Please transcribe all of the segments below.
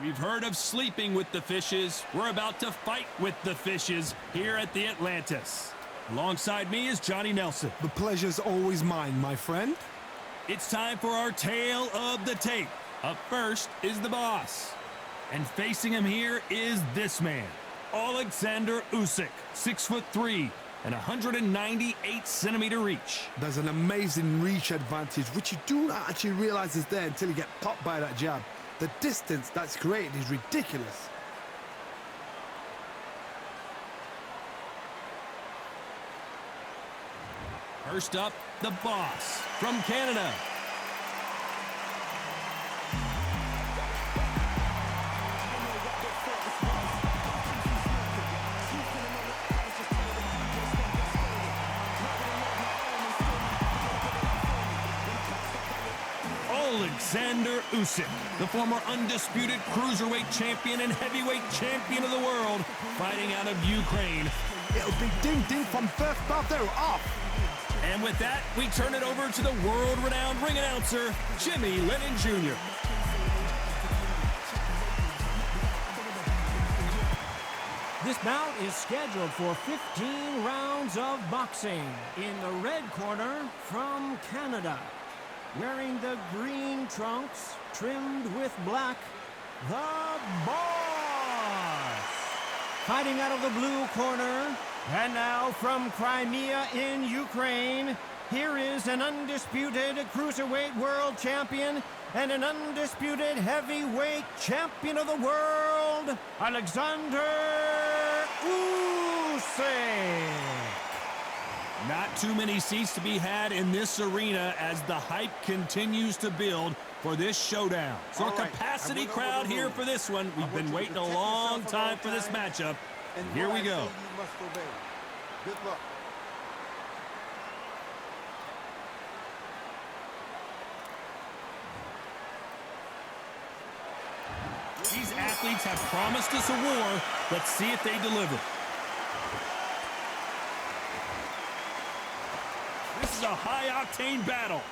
We've heard of sleeping with the fishes. We're about to fight with the fishes here at the Atlantis. Alongside me is Johnny Nelson. The pleasure's always mine, my friend. It's time for our tale of the tape. Up first is the boss. And facing him here is this man, Alexander Usyk, 6'3" and 198-centimeter reach. There's an amazing reach advantage, which you do not actually realize is there until you get popped by that jab. The distance that's created is ridiculous. First up, the boss from Canada. Alexander Usyk, the former undisputed cruiserweight champion and heavyweight champion of the world, fighting out of Ukraine. It'll be ding-ding from first bell, they're off. And with that, we turn it over to the world-renowned ring announcer, Jimmy Lennon Jr. This bout is scheduled for 15 rounds of boxing. In the red corner, from Canada, wearing the green trunks trimmed with black, the boss. Fighting out of the blue corner, and now from Crimea in Ukraine, here is an undisputed cruiserweight world champion and an undisputed heavyweight champion of the world, Alexander Usyk. Not too many seats to be had in this arena as the hype continues to build for this showdown. So a capacity crowd here for this one. We've been waiting a long time for this matchup. And here we go. Good luck. These athletes have promised us a war. Let's see if they deliver. This is a high-octane battle.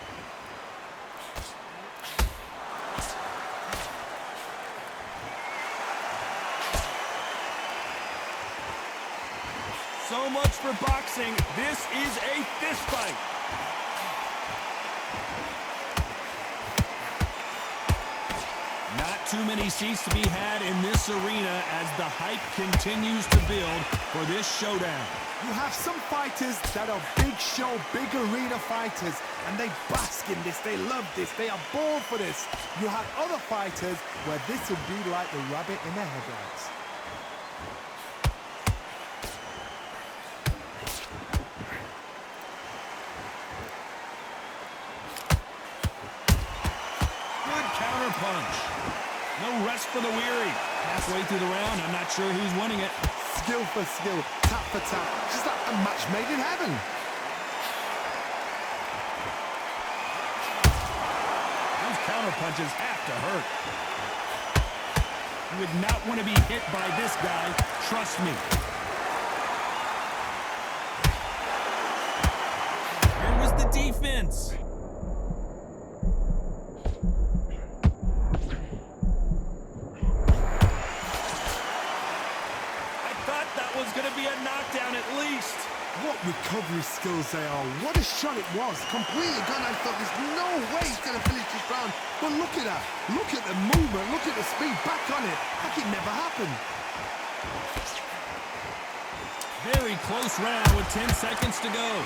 So much for boxing. This is a fist fight. Not too many seats to be had in this arena as the hype continues to build for this showdown. You have some fighters that are big show, big arena fighters, and they bask in this, they love this, they are born for this. You have other fighters where this would be like the rabbit in the headlights. Good counter punch. No rest for the weary. Halfway through the round, I'm not sure who's winning it. Skill for skill, tap for tap, just like a match made in heaven. Those counter punches have to hurt. You would not want to be hit by this guy, trust me. Where was the defense? Was going to be a knockdown at least. What recovery skills they are. What a shot it was. Completely gone. I thought there's no way he's going to finish this round. But look at that. Look at the movement. Look at the speed. Back on it. Like it never happened. Very close round with 10 seconds to go.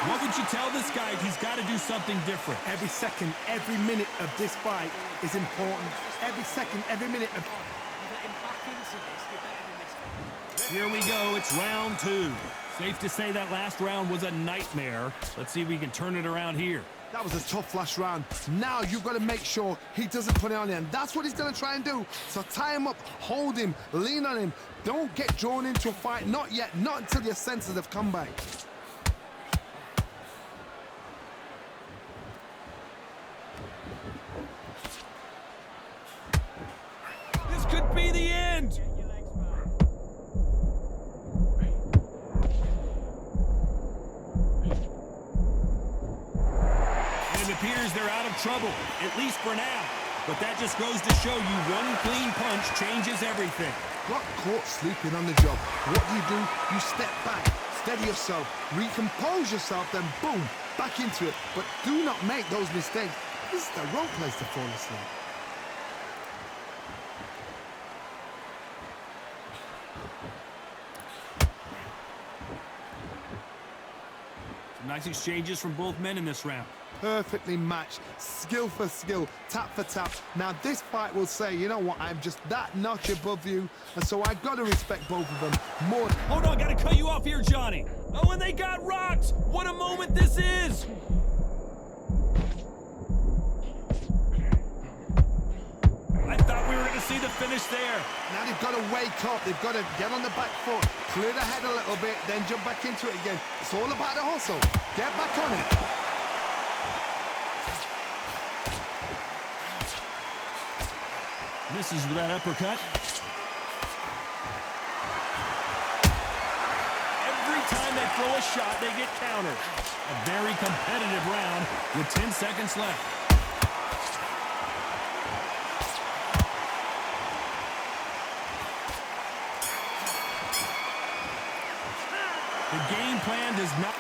What would you tell this guy? He's got to do something different. Every second, every minute of this fight is important. Every second, every minute of... Here we go. It's round 2. Safe to say that last round was a nightmare. Let's see if we can turn it around here. That was a tough last round. Now you've got to make sure he doesn't put it on him. That's what he's going to try and do. So tie him up, hold him, lean on him. Don't get drawn into a fight. Not yet. Not until your senses have come back. Could be the end. trouble, at least for now. But that just goes to show you one clean punch changes everything. Got caught sleeping on the job. What do? You step back, steady yourself, recompose yourself, then boom, back into it. But do not make those mistakes. This is the wrong place to fall asleep. Some nice exchanges from both men in this round. Perfectly matched, skill for skill, tap for tap. Now this fight will say, you know what, I'm just that notch above you, and so I've got to respect both of them more. Hold on, gotta cut you off here, Johnny. Oh, and they got rocked. What a moment this is. I thought we were gonna see the finish there. Now they've got to wake up, they've got to get on the back foot, clear the head a little bit, then jump back into it again. It's all about the hustle. Get back on it. Misses with that uppercut. Every time they throw a shot, they get countered. A very competitive round with 10 seconds left. The game plan does not...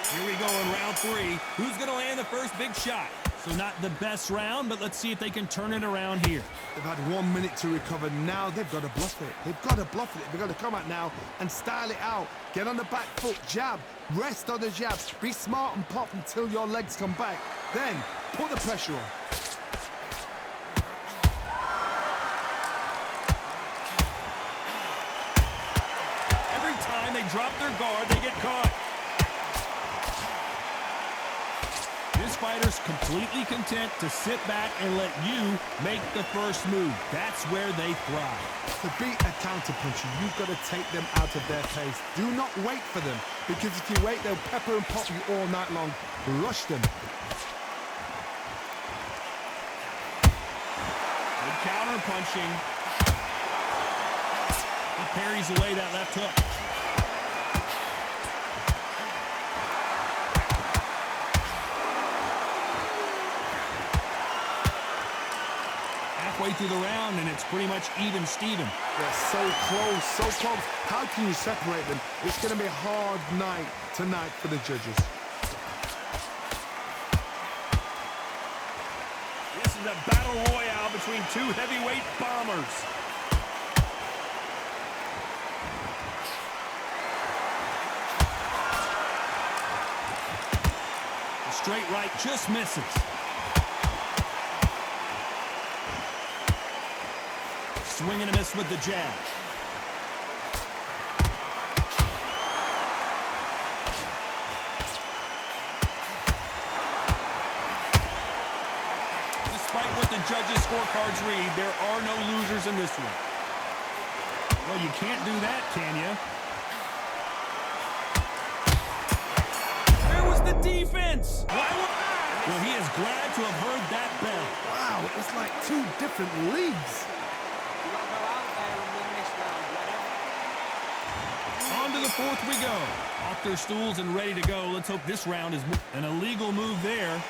Here we go in round 3. Who's going to land the first big shot? So not the best round, but let's see if they can turn it around here. They've had 1 minute to recover. Now they've got to bluff it. They've got to bluff it. They've got to come out now and style it out. Get on the back foot, jab, rest on the jab. Be smart and pop until your legs come back. Then put the pressure on. Every time they drop their guard, they get caught. This fighter's completely content to sit back and let you make the first move. That's where they thrive. To beat a counterpuncher, you've got to take them out of their pace. Do not wait for them, because if you wait, they'll pepper and pop you all night long. Rush them. Good counter punching. He parries away that left hook. Halfway through the round, and it's pretty much even Steven. They're so close, so close. How can you separate them? It's going to be a hard night tonight for the judges. This is a battle royale between two heavyweight bombers. The straight right just misses. Swing and a miss with the jab. Despite what the judges' scorecards read, there are no losers in this one. Well, you can't do that, can you? Where was the defense? Well, he is glad to have heard that bell. Wow, it's like two different leagues. On to the fourth we go. Off their stools and ready to go. Let's hope this round is an illegal move there.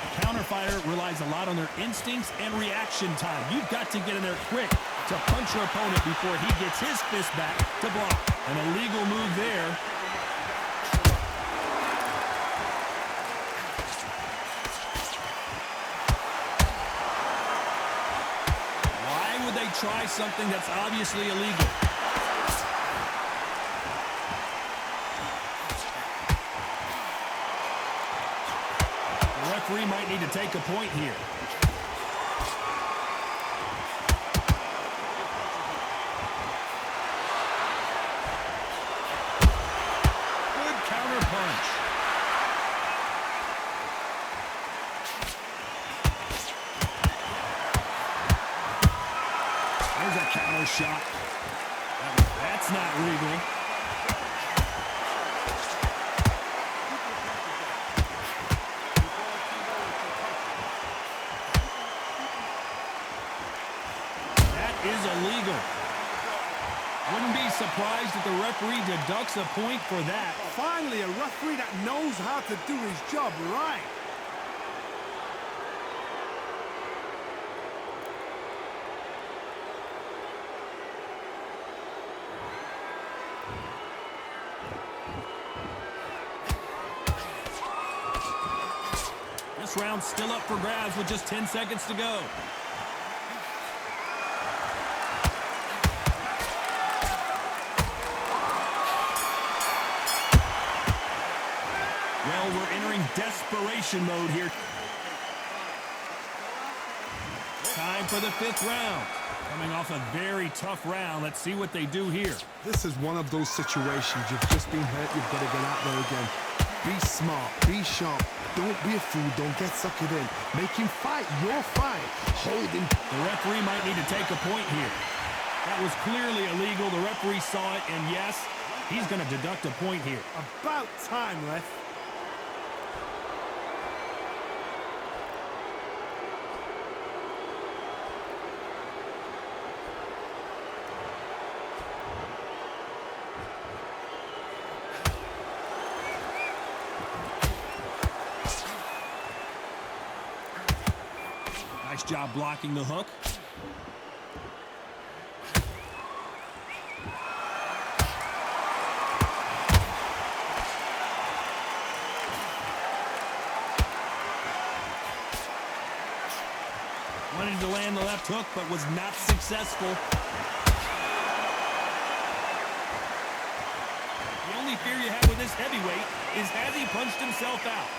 The counter-fighter relies a lot on their instincts and reaction time. You've got to get in there quick to punch your opponent before he gets his fist back to block. An illegal move there. Try something that's obviously illegal. The referee might need to take a point here. Good counter punch. There's a counter shot. That's not legal. is illegal. Wouldn't be surprised if the referee deducts a point for that. Finally, a referee that knows how to do his job right. This round's still up for grabs with just 10 seconds to go. Well, we're entering desperation mode here. Time for the 5th round. Coming off a very tough round. Let's see what they do here. This is one of those situations. You've just been hurt. You've got to get out there again. Be smart. Be sharp. Don't be a fool. Don't get suckered in. Make him fight your fight. Hold him. The referee might need to take a point here. That was clearly illegal. The referee saw it, and yes, he's going to deduct a point here. About time, ref. Nice job blocking the hook. Wanted to land the left hook, but was not successful. The only fear you have with this heavyweight is has he punched himself out?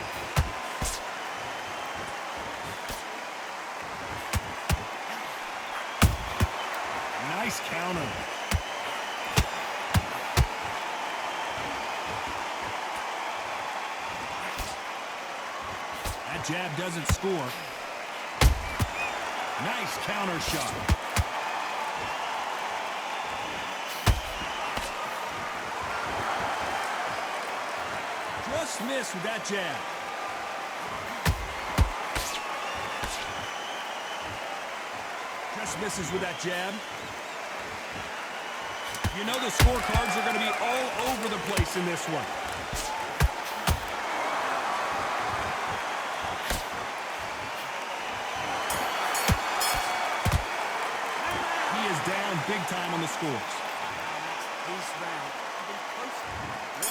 Nice counter. That jab doesn't score. Nice counter shot. Just missed with that jab. Just misses with that jab. You know the scorecards are going to be all over the place in this one. He is down big time on the scores.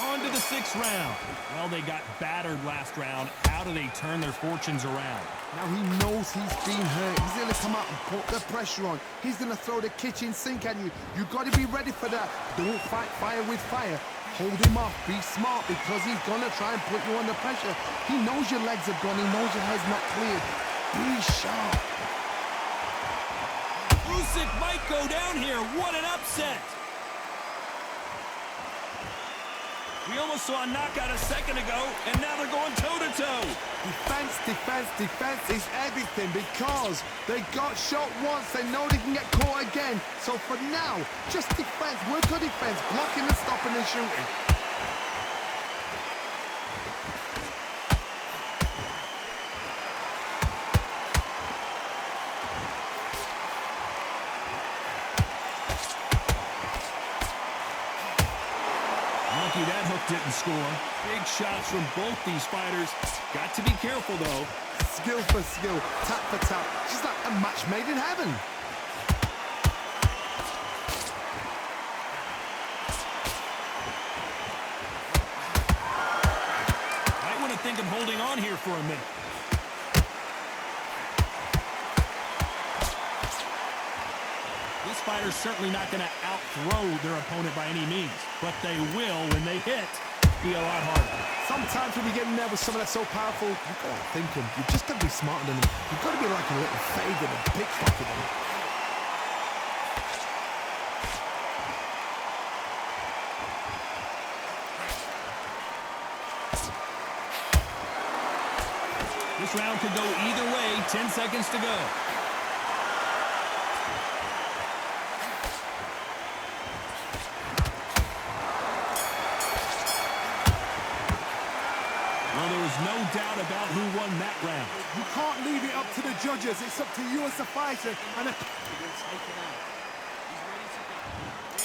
On to the 6th round. Well, they got battered last round. How do they turn their fortunes around? Now he knows he's been hurt. He's going to come out and put the pressure on. He's going to throw the kitchen sink at you. You've got to be ready for that. Don't fight fire with fire. Hold him off. Be smart because he's going to try and put you under pressure. He knows your legs are gone. He knows your head's not cleared. Be sharp. Usyk might go down here. What an upset. We almost saw a knockout a second ago, and now they're going toe-to-toe. Defense, defense, defense is everything because they got shot once. They know they can get caught again. So for now, just defense. Work on defense. Blocking and stopping and shooting. Lucky that hook didn't score. Big shots from both these fighters. Got to be careful, though. Skill for skill, tap for tap. Just like a match made in heaven. Might want to think of holding on here for a minute. This fighter's certainly not going to out-throw their opponent by any means, but they will, when they hit, be a lot harder. Sometimes when you get in there with someone that's so powerful, you've got to think him. You've just got to be smarter than him. You've got to be like a little faggot and pickpocket him. This round could go either way. 10 seconds to go. Well, there was no doubt about who won that round. You can't leave it up to the judges. It's up to you as a fighter. And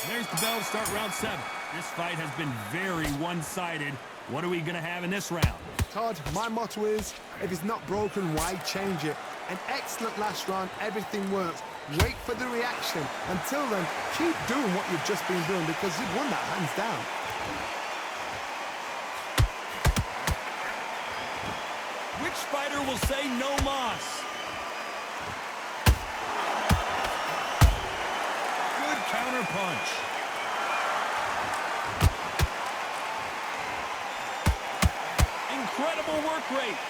There's the bell to start round 7. This fight has been very one-sided. What are we going to have in this round? Todd, my motto is, if it's not broken, why change it? An excellent last round, everything works. Wait for the reaction. Until then, keep doing what you've just been doing because you've won that hands down. Which fighter will say no mas? Good counter punch. Incredible work rate.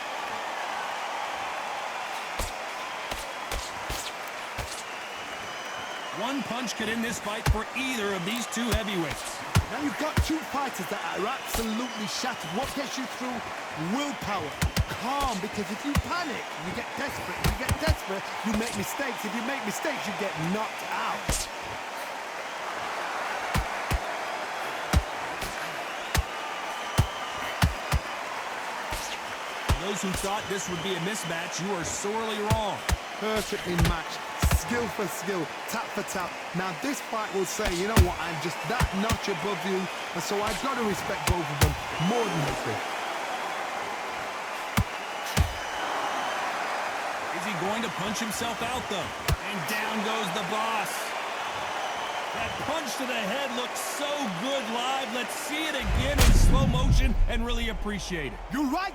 One punch could end this fight for either of these two heavyweights. Now you've got two fighters that are absolutely shattered. What gets you through? Willpower. Calm, because if you panic, you get desperate. If you get desperate, you make mistakes. If you make mistakes, you get knocked out. Those who thought this would be a mismatch, you are sorely wrong. Perfectly matched. Skill for skill, tap for tap. Now this fight will say, you know what, I'm just that notch above you, and so I've got to respect both of them more than anything. Is he going to punch himself out, though? And down goes the boss. That punch to the head looks so good live. Let's see it again in slow motion and really appreciate it. You're right.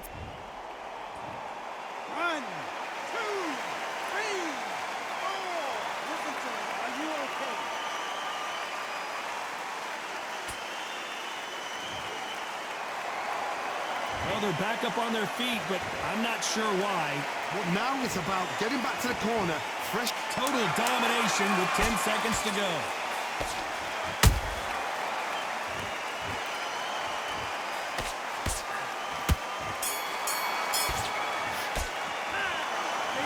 1, 2, 3, 4. Listen to me. Are you okay? Well, they're back up on their feet, but I'm not sure why. Well, now it's about getting back to the corner. Fresh. Total domination with 10 seconds to go.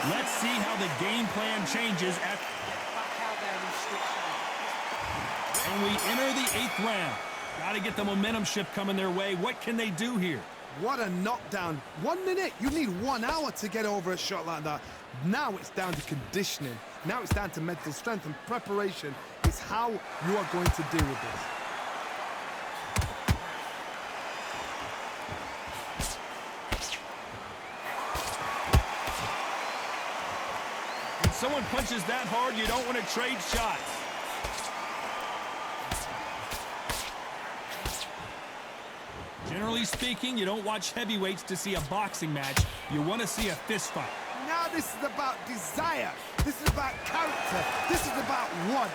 Let's see how the game plan changes after. And we enter the 8th round. Got to get the momentum shift coming their way. What can they do here? What a knockdown. 1 minute. You need 1 hour to get over a shot like that. Now it's down to conditioning. Now it's down to mental strength and preparation. It's how you are going to deal with this. When someone punches that hard, you don't want to trade shots. Generally speaking, you don't watch heavyweights to see a boxing match. You want to see a fist fight. Now this is about desire. This is about character. This is about want.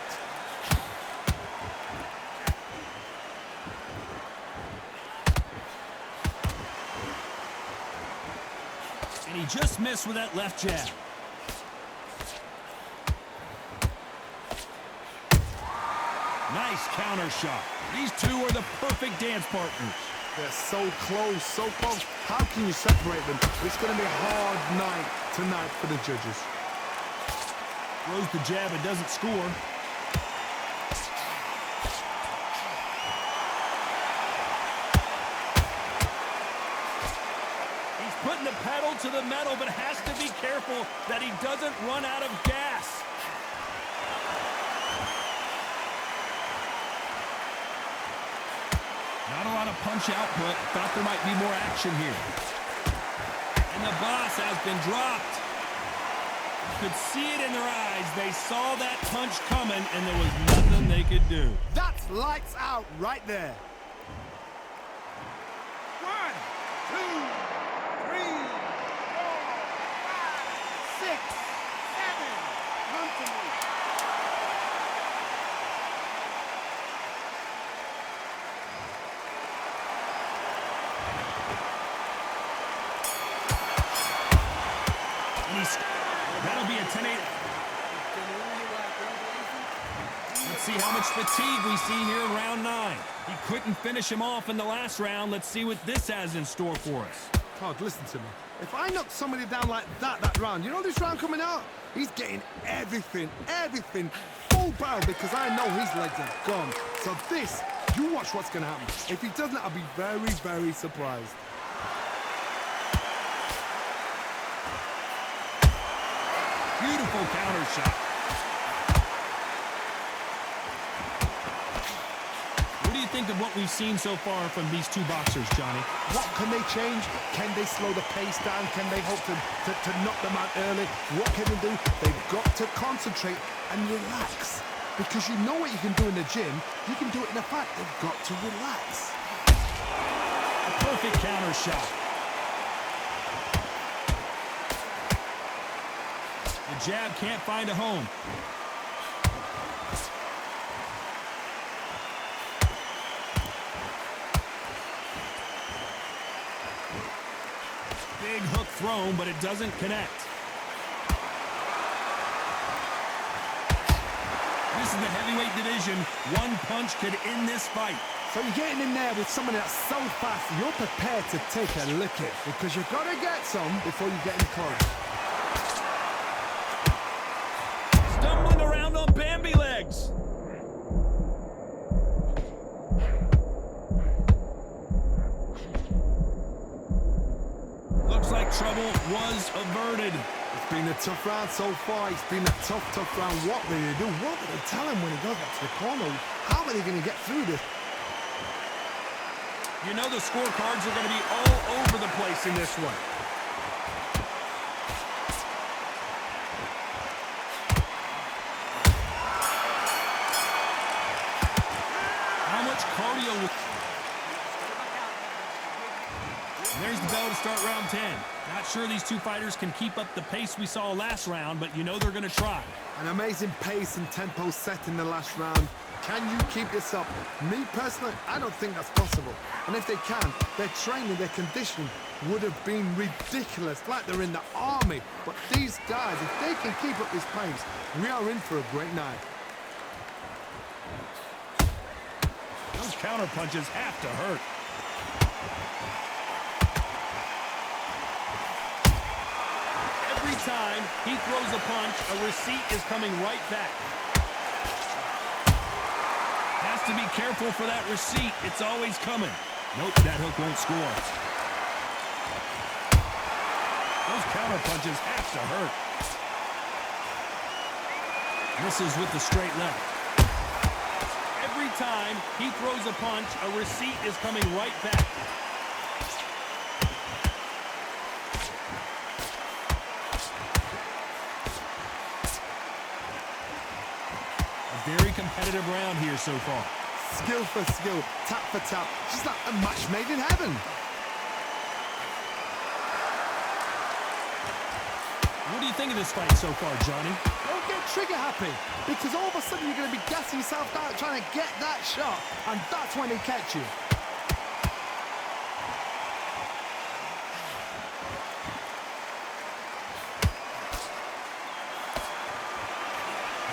And he just missed with that left jab. Nice counter shot. These two are the perfect dance partners. They're so close, so close. How can you separate them? It's going to be a hard night tonight for the judges. Throws the jab and doesn't score. He's putting the pedal to the metal, but has to be careful that he doesn't run out of gas. Not a lot of punch output. Thought there might be more action here. And the boss has been dropped. You could see it in their eyes. They saw that punch coming, and there was nothing they could do. That's lights out right there. 1, 2, 3, 4, 5, 6, 7. Come to me. That'll be a 10-8. Let's see how much fatigue we see here in round 9. He couldn't finish him off in the last round. Let's see what this has in store for us. Todd, listen to me. If I knock somebody down like that round, you know this round coming out? He's getting everything, full barrel because I know his legs are gone. So this, you watch what's going to happen. If he doesn't, I'll be very, very surprised. Beautiful counter shot. think of what we've seen so far from these two boxers, Johnny? What can they change? Can they slow the pace down? Can they hope to knock them out early? What can they do? They've got to concentrate and relax. Because you know what you can do in the gym, you can do it in a fight. They've got to relax. A perfect counter shot. The jab can't find a home. Big hook thrown, but it doesn't connect. This is the heavyweight division. One punch could end this fight. So you're getting in there with someone that's so fast, you're prepared to take a licking because you've got to get some before you get in close. Stumbling around on Bambi legs. Looks like trouble was averted. It's been a tough round so far. It's been a tough round. What will they do? What will they tell him when he goes back to the corner? How are they going to get through this? You know the scorecards are going to be all over the place in this one. How much cardio? There's the bell to start round 10. Not sure these two fighters can keep up the pace we saw last round, but you know they're going to try. An amazing pace and tempo set in the last round. Can you keep this up? Me personally, I don't think that's possible. And if they can, their training, their conditioning would have been ridiculous, like they're in the army. But these guys, if they can keep up this pace, we are in for a great night. Those counter punches have to hurt. Every time he throws a punch, a receipt is coming right back. Has to be careful for that receipt. It's always coming. Nope, that hook won't score. Those counter punches have to hurt. Misses with the straight left. Every time he throws a punch, a receipt is coming right back. Very competitive round here so far. Skill for skill, tap for tap, just like a match made in heaven. What do you think of this fight so far, Johnny? Don't get trigger happy, because all of a sudden you're going to be gassing yourself out trying to get that shot, and that's when they catch you.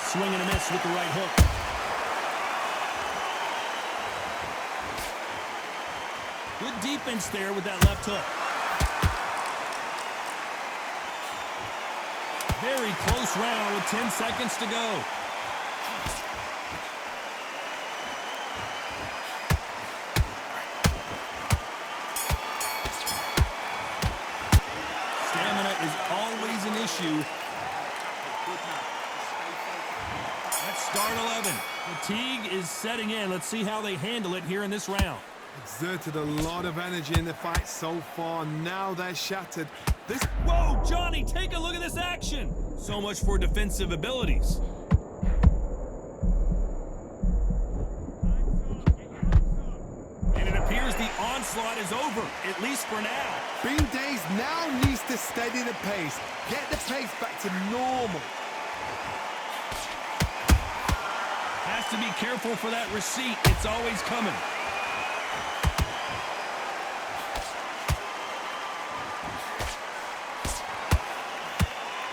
Swing and a miss with the right hook. Good defense there with that left hook. Very close round with 10 seconds to go. Stamina is always an issue. Start 11. Fatigue is setting in. Let's see how they handle it here in this round. Exerted a lot of energy in the fight so far. Now they're shattered. Whoa, Johnny, take a look at this action. So much for defensive abilities. And it appears the onslaught is over, at least for now. Bean Days now needs to steady the pace. Get the pace back to normal. Has to be careful for that receipt. It's always coming.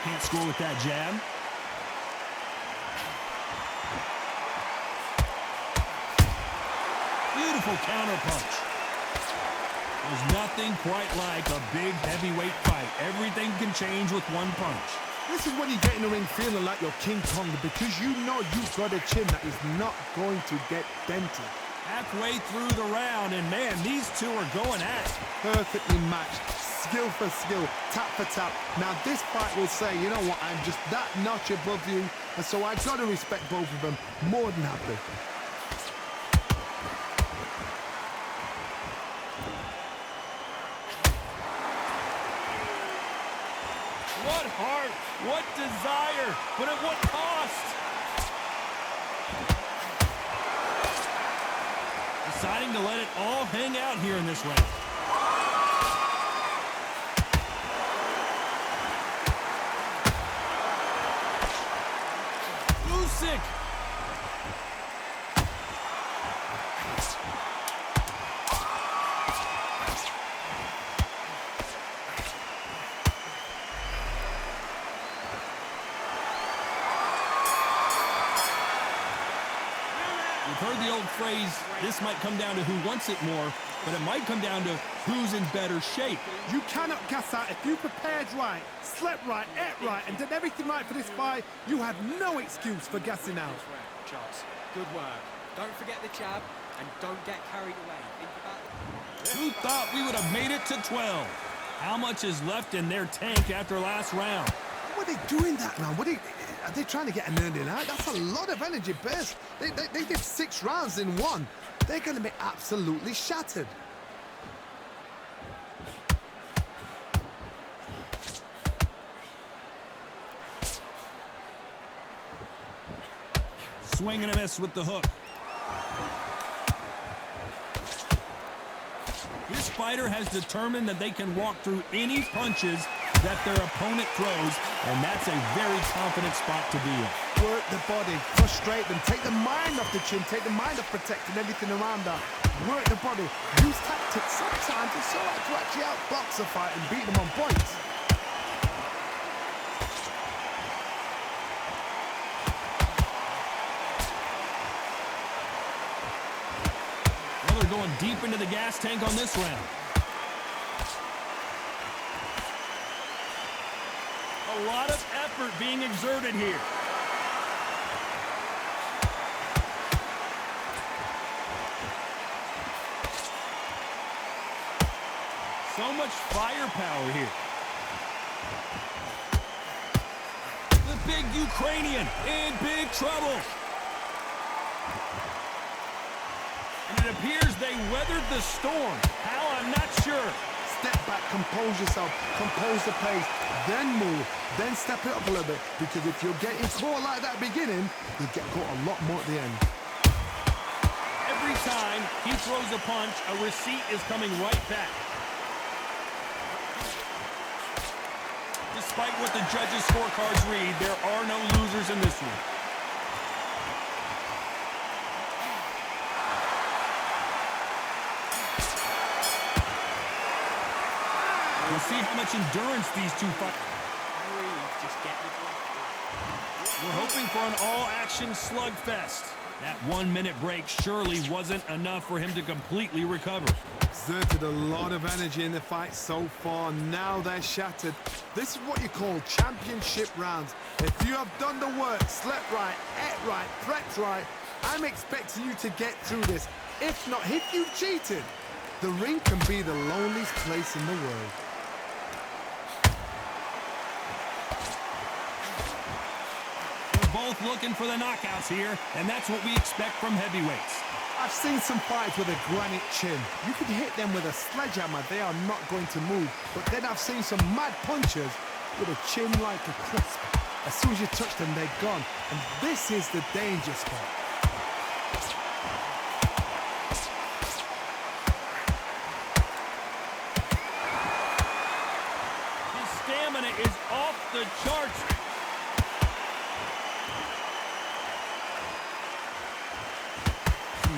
Can't score with that jab. Beautiful counter punch. There's nothing quite like a big heavyweight fight. Everything can change with one punch. This is when you get in the ring feeling like you're King Kong because you know you've got a chin that is not going to get dented. Halfway through the round, and man, these two are going at it. Perfectly matched, skill for skill, tap for tap. Now this fight will say, you know what, I'm just that notch above you, and so I've got to respect both of them more than happy. What heart, what desire, but at what cost? Deciding to let it all hang out here in this round. Usyk. You've heard the old phrase, this might come down to who wants it more, but it might come down to who's in better shape. You cannot gas out. If you prepared right, slept right, ate right, and did everything right for this fight, you have no excuse for gassing out. Charles, good work. Don't forget the jab, and don't get carried away. Think about it. Who thought we would have made it to 12? How much is left in their tank after last round? What are they doing that round? Are they trying to get an earning out? That's a lot of energy burst. They did 6 rounds in one. They're going to be absolutely shattered. Swing and a miss with the hook. This fighter has determined that they can walk through any punches that their opponent throws, and that's a very confident spot to be in. Work the body, frustrate them, take the mind off the chin, take the mind off protecting everything around that. Work the body, use tactics. Sometimes it's all right to actually outbox a fight and beat them on points. Well, they're going deep into the gas tank on this round. A lot of effort being exerted here. So much firepower here. The big Ukrainian in big trouble. And it appears they weathered the storm. How, I'm not sure. Step back, compose yourself, compose the pace, then move, then step it up a little bit. Because if you're getting caught like that beginning, you'll get caught a lot more at the end. Every time he throws a punch, a receipt is coming right back. Despite what the judges' scorecards read, there are no losers in this one. We'll see how much endurance these two fighters. Just get the ball. We're hoping for an all-action slugfest. That 1-minute break surely wasn't enough for him to completely recover. Exerted a lot of energy in the fight so far. Now they're shattered. This is what you call championship rounds. If you have done the work, slept right, ate right, prepped right, I'm expecting you to get through this. If not, if you've cheated, the ring can be the loneliest place in the world. Both looking for the knockouts here, and that's what we expect from heavyweights. I've seen some fights with a granite chin. You could hit them with a sledgehammer, they are not going to move. But then I've seen some mad punchers with a chin like a crisp. As soon as you touch them, they're gone. And this is the danger spot. His stamina is off the charts.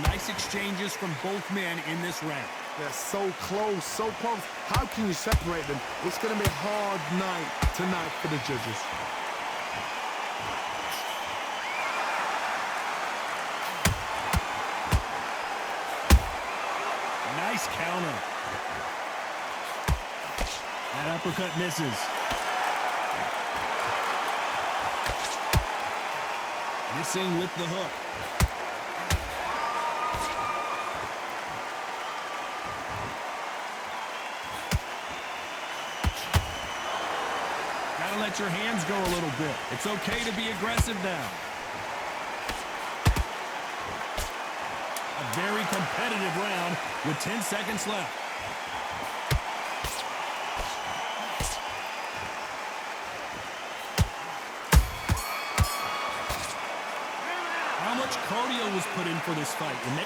Nice exchanges from both men in this round. They're so close, so close. How can you separate them? It's going to be a hard night tonight for the judges. Nice counter. That uppercut misses. Missing with the hook. Gotta let your hands go a little bit. It's okay to be aggressive now. A very competitive round with 10 seconds left. rodeo was put in for this fight. And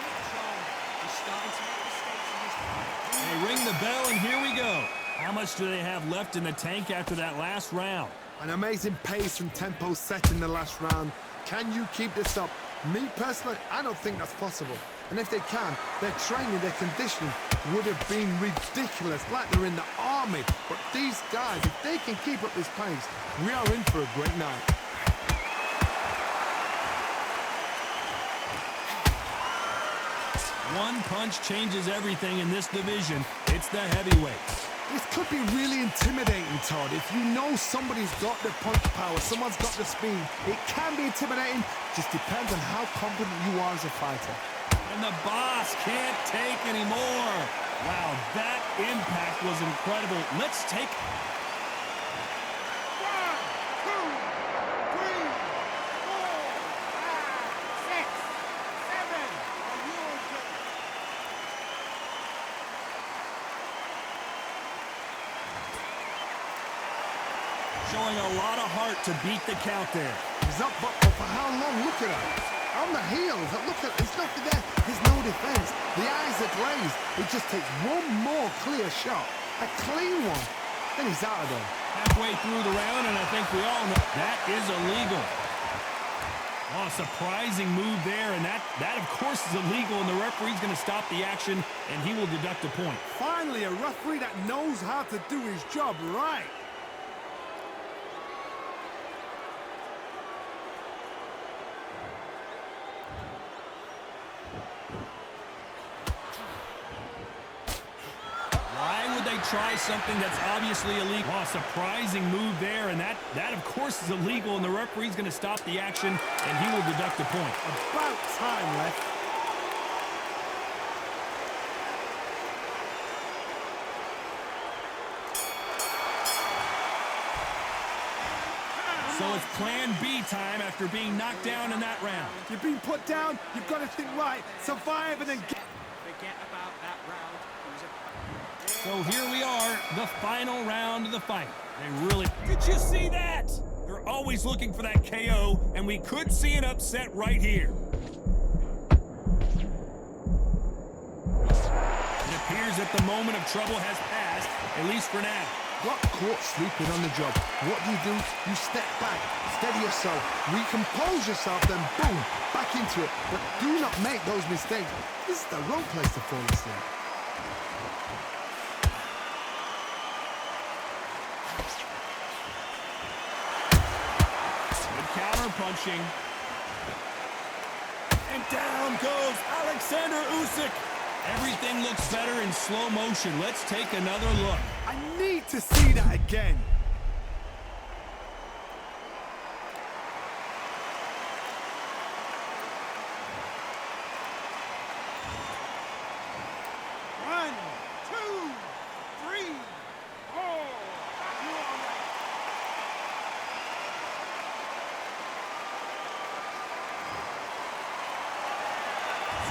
they ring the bell, and here we go. How much do they have left in the tank after that last round? An amazing pace and tempo set in the last round. Can you keep this up? Me personally, I don't think that's possible. And if they can, their training, their conditioning would have been ridiculous, like they're in the army. But these guys, if they can keep up this pace, we are in for a great night. One punch changes everything in this division. It's the heavyweights. This could be really intimidating, Todd. If you know somebody's got the punch power, someone's got the speed, it can be intimidating. Just depends on how confident you are as a fighter. And the boss can't take anymore. Wow, that impact was incredible. Let's take... 1, 2, 3, 4, 5, 6, 7. Showing a lot of heart to beat the count there. He's up, but for how long? Look at that. On the heels, look at, there's nothing there. There's no defense. The eyes are glazed. It just takes one more clear shot. A clean one. Then he's out of there. Halfway through the round, and I think we all know that is illegal. Oh, surprising move there, and that of course is illegal, and the referee's going to stop the action, and he will deduct a point. Finally, a referee that knows how to do his job right. Try something that's obviously illegal. Oh, surprising move there, and that of course is illegal, and the referee's going to stop the action, and he will deduct a point. About time left. So it's plan B time after being knocked down in that round. You've been put down, you've got to think right, survive and then get... Forget about that round. So here we are, the final round of the fight. They really... Did you see that? They're always looking for that KO, and we could see an upset right here. It appears that the moment of trouble has passed, at least for now. Got caught sleeping on the job. What do? You step back, steady yourself, recompose yourself, then boom, back into it. But do not make those mistakes. This is the wrong place to fall asleep. Punching. And down goes Alexander Usyk. Everything looks better in slow motion. Let's take another look. I need to see that again.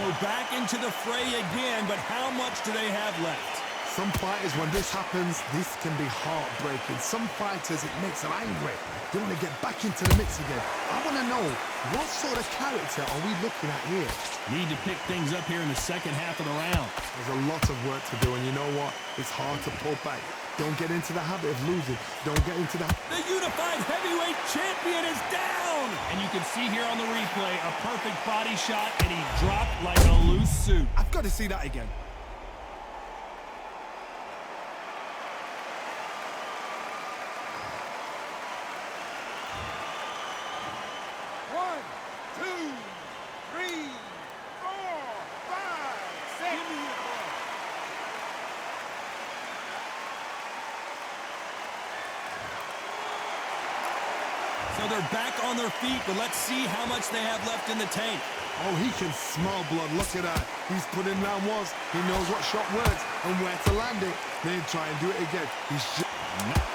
So back into the fray again, but how much do they have left? Some fighters, when this happens, this can be heartbreaking. Some fighters, it makes them angry. They want to get back into the mix again. I want to know, what sort of character are we looking at here? Need to pick things up here in the second half of the round. There's a lot of work to do, and you know what? It's hard to pull back. Don't get into the habit of losing. Don't get into the... The unified heavyweight champion is down! And you can see here on the replay, a perfect body shot, and he dropped like a loose suit. I've got to see that again. So they're back on their feet, but let's see how much they have left in the tank. Oh, he can smell blood. Look at that. He's put in round once. He knows what shot works and where to land it. Then try and do it again. He's just...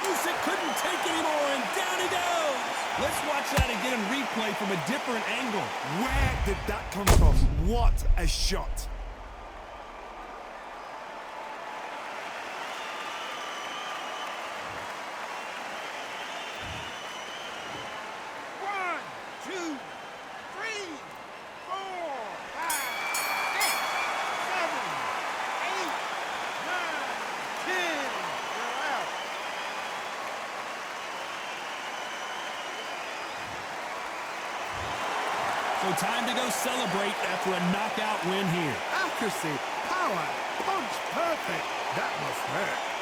Usyk couldn't take anymore, and down he goes. Let's watch that again in replay from a different angle. Where did that come from? What a shot. One, two, three, four, time to go celebrate after a knockout win here. Accuracy, power, punch, perfect. That must hurt.